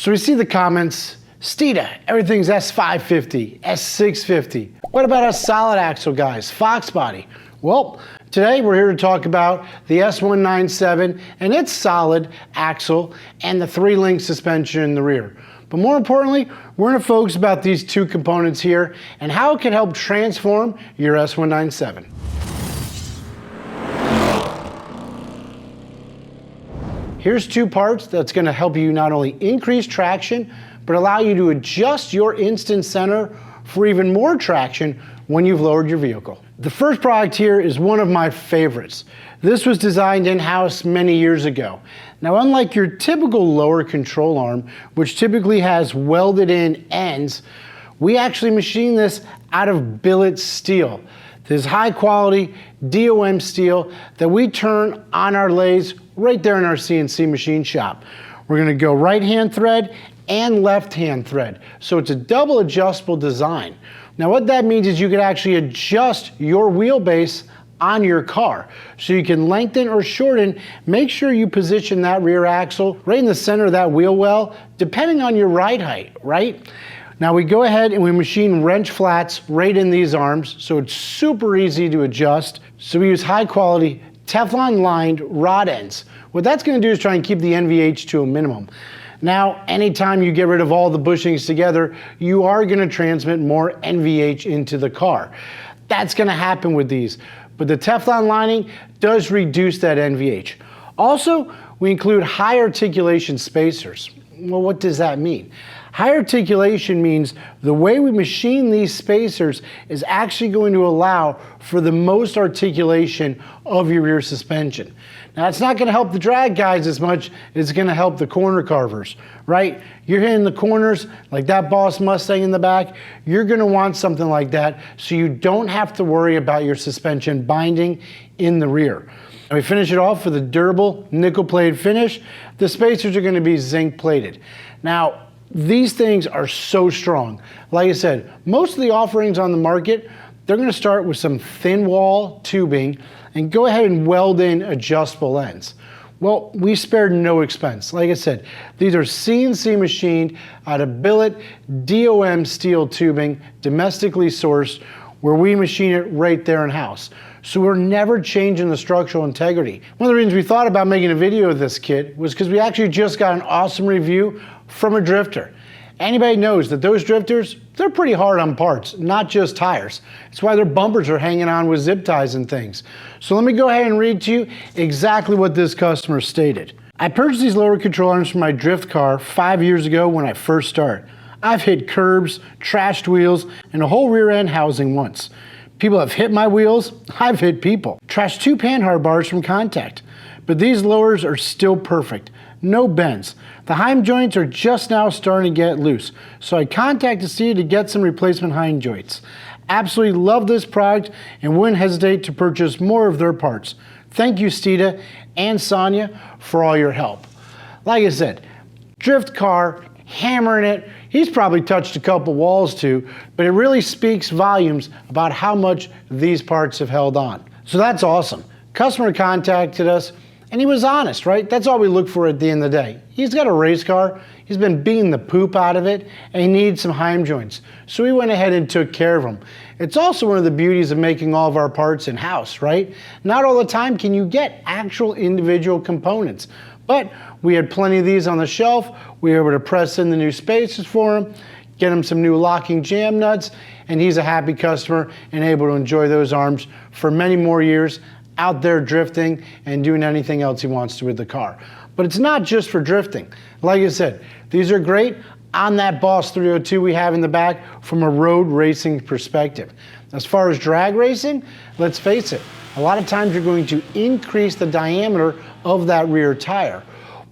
So we see the comments, Steeda, everything's S550, S650. What about us solid axle guys, Fox body? Well, today we're here to talk about the S197 and its solid axle and the 3-link suspension in the rear. But more importantly, we're going to focus about these two components here and how it can help transform your S197. Here's two parts that's going to help you not only increase traction, but allow you to adjust your instant center for even more traction when you've lowered your vehicle. The first product here is one of my favorites. This was designed in-house many years ago. Now, unlike your typical lower control arm, which typically has welded in ends, we actually machine this out of billet steel. This high quality DOM steel that we turn on our lathes right there in our CNC machine shop. We're going to go right hand thread and left hand thread. So it's a double adjustable design. Now what that means is you can actually adjust your wheelbase on your car. So you can lengthen or shorten, make sure you position that rear axle right in the center of that wheel well, depending on your ride height, right? Now we go ahead and we machine wrench flats right in these arms, so it's super easy to adjust. So we use high quality Teflon lined rod ends. What that's going to do is try and keep the NVH to a minimum. Now, anytime you get rid of all the bushings together, you are going to transmit more NVH into the car. That's going to happen with these, but the Teflon lining does reduce that NVH. Also, we include high articulation spacers. Well, what does that mean? High articulation means the way we machine these spacers is actually going to allow for the most articulation of your rear suspension. Now, it's not going to help the drag guys as much as it's going to help the corner carvers, right? You're hitting the corners like that Boss Mustang in the back. You're going to want something like that so you don't have to worry about your suspension binding in the rear. And we finish it off with a durable nickel plated finish. The spacers are going to be zinc plated. Now, these things are so strong. Like I said, most of the offerings on the market, they're going to start with some thin wall tubing and go ahead and weld in adjustable ends. Well, we spared no expense. Like I said, these are CNC machined out of billet DOM steel tubing, domestically sourced, where we machine it right there in-house. So we're never changing the structural integrity. One of the reasons we thought about making a video of this kit was because we actually just got an awesome review from a drifter. Anybody knows that those drifters, they're pretty hard on parts, not just tires. That's why their bumpers are hanging on with zip ties and things. So let me go ahead and read to you exactly what this customer stated. I purchased these lower control arms for my drift car 5 years ago when I first started. I've hit curbs, trashed wheels, and a whole rear end housing once. People have hit my wheels, I've hit people. Trashed 2 panhard bars from contact. But these lowers are still perfect. No bends. The hind joints are just now starting to get loose, so I contacted Steeda to get some replacement hind joints. Absolutely love this product and wouldn't hesitate to purchase more of their parts. Thank you, Steeda and Sonia, for all your help. Like I said, drift car, hammering it. He's probably touched a couple walls too, but it really speaks volumes about how much these parts have held on. So that's awesome. Customer contacted us and he was honest, right? That's all we look for at the end of the day. He's got a race car, he's been beating the poop out of it, and he needs some heim joints. So we went ahead and took care of him. It's also one of the beauties of making all of our parts in-house, right? Not all the time can you get actual individual components, but we had plenty of these on the shelf. We were able to press in the new spacers for him, get him some new locking jam nuts, and he's a happy customer and able to enjoy those arms for many more years out there drifting and doing anything else he wants to with the car. But it's not just for drifting. Like I said, these are great on that Boss 302 we have in the back from a road racing perspective. As far as drag racing, let's face it, a lot of times you're going to increase the diameter of that rear tire.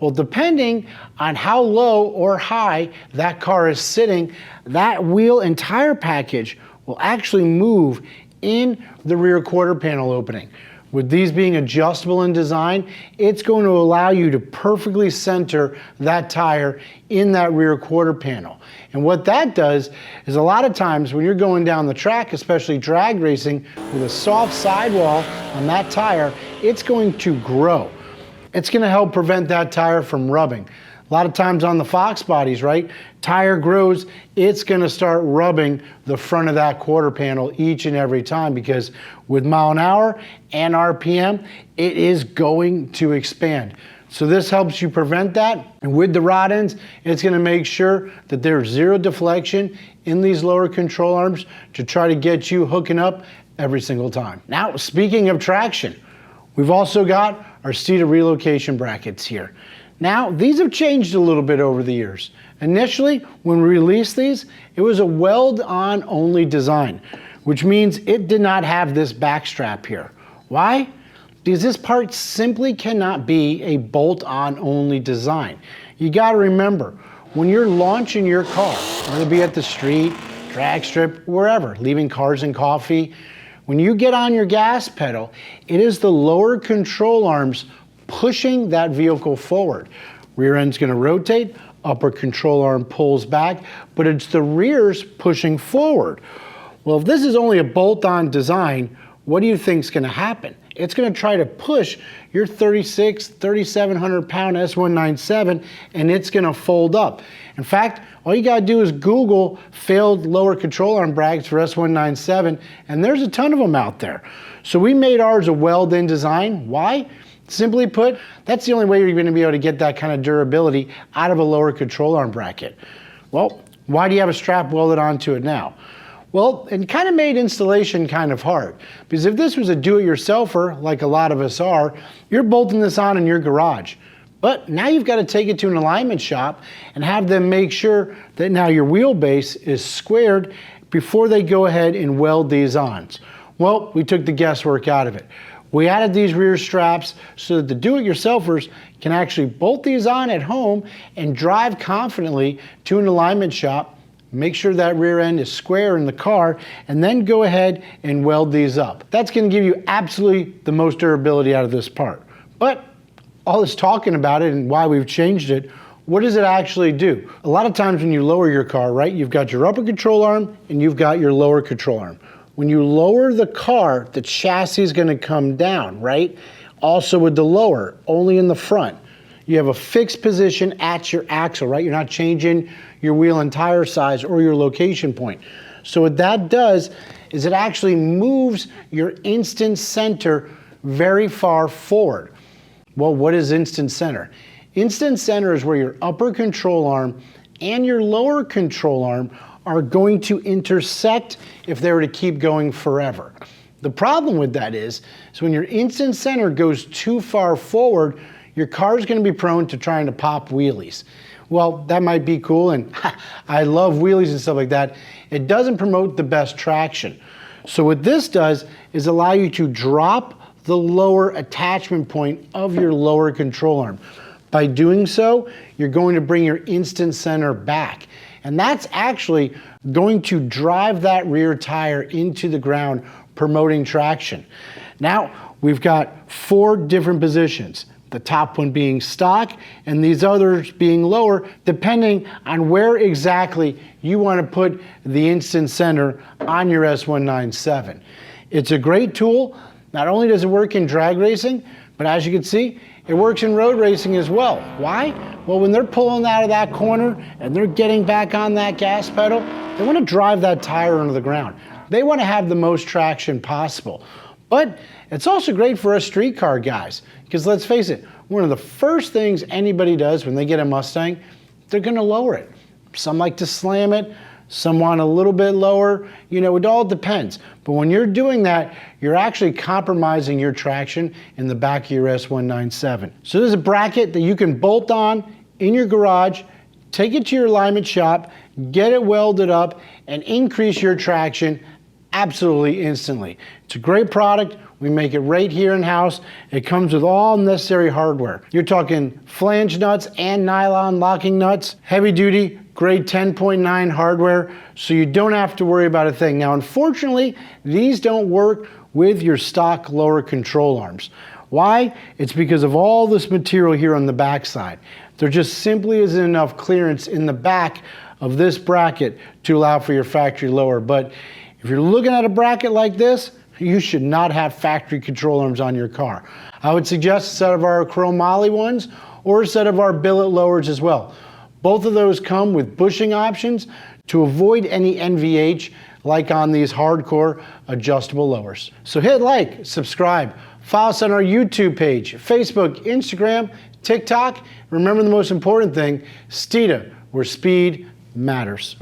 Well, depending on how low or high that car is sitting, that wheel and tire package will actually move in the rear quarter panel opening. With these being adjustable in design, it's going to allow you to perfectly center that tire in that rear quarter panel. And what that does is a lot of times when you're going down the track, especially drag racing, with a soft sidewall on that tire, it's going to grow. It's going to help prevent that tire from rubbing. A lot of times on the Fox bodies, right? Tire grows, it's gonna start rubbing the front of that quarter panel each and every time, because with mile an hour and RPM, it is going to expand. So this helps you prevent that. And with the rod ends, it's gonna make sure that there's zero deflection in these lower control arms to try to get you hooking up every single time. Now, speaking of traction, we've also got our Steeda relocation brackets here. Now, these have changed a little bit over the years. Initially, when we released these, it was a weld-on only design, which means it did not have this back strap here. Why? Because this part simply cannot be a bolt-on only design. You gotta remember, when you're launching your car, whether it be at the street, drag strip, wherever, leaving Cars and Coffee, when you get on your gas pedal, it is the lower control arms pushing that vehicle forward. Rear end's gonna rotate, upper control arm pulls back, but it's the rears pushing forward. Well, if this is only a bolt-on design, what do you think is gonna happen? It's gonna try to push your 3,700 pound S197, and it's gonna fold up. In fact, all you gotta do is Google failed lower control arm brackets for S197, and there's a ton of them out there. So we made ours a weld-in design. Why? Simply put, that's the only way you're gonna be able to get that kind of durability out of a lower control arm bracket. Well, why do you have a strap welded onto it now? Well, it kind of made installation kind of hard, because if this was a do-it-yourselfer, like a lot of us are, you're bolting this on in your garage. But now you've got to take it to an alignment shop and have them make sure that now your wheelbase is squared before they go ahead and weld these on. Well, we took the guesswork out of it. We added these rear straps so that the do-it-yourselfers can actually bolt these on at home and drive confidently to an alignment shop, make sure that rear end is square in the car, and then go ahead and weld these up. That's gonna give you absolutely the most durability out of this part. But all this talking about it and why we've changed it, what does it actually do? A lot of times when you lower your car, right, you've got your upper control arm and you've got your lower control arm. When you lower the car, the chassis is gonna come down, right? Also with the lower, only in the front. You have a fixed position at your axle, right? You're not changing your wheel and tire size or your location point. So what that does is it actually moves your instant center very far forward. Well, what is instant center? Instant center is where your upper control arm and your lower control arm are going to intersect if they were to keep going forever. The problem with that is when your instant center goes too far forward, your car is going to be prone to trying to pop wheelies. Well, that might be cool, and I love wheelies and stuff like that. It doesn't promote the best traction. So what this does is allow you to drop the lower attachment point of your lower control arm. By doing so, you're going to bring your instant center back. And that's actually going to drive that rear tire into the ground, promoting traction. Now, we've got 4 different positions. The top one being stock and these others being lower, depending on where exactly you want to put the instant center on your S197. It's a great tool. Not only does it work in drag racing, but as you can see, it works in road racing as well. Why? Well, when they're pulling out of that corner and they're getting back on that gas pedal, they want to drive that tire into the ground. They want to have the most traction possible. But it's also great for us street car guys, because let's face it, one of the first things anybody does when they get a Mustang, they're going to lower it. Some like to slam it, some want a little bit lower, you know, it all depends. But when you're doing that, you're actually compromising your traction in the back of your S197. So there's a bracket that you can bolt on in your garage, take it to your alignment shop, get it welded up, and increase your traction absolutely instantly. It's a great product. We make it right here in-house. It comes with all necessary hardware. You're talking flange nuts and nylon locking nuts, heavy duty, grade 10.9 hardware, so you don't have to worry about a thing. Now, unfortunately, these don't work with your stock lower control arms. Why? It's because of all this material here on the backside. There just simply isn't enough clearance in the back of this bracket to allow for your factory lower. But if you're looking at a bracket like this, you should not have factory control arms on your car. I would suggest a set of our chromoly ones or a set of our billet lowers as well. Both of those come with bushing options to avoid any NVH like on these hardcore adjustable lowers. So hit like, subscribe, follow us on our YouTube page, Facebook, Instagram, TikTok. Remember the most important thing, Steeda, where speed matters.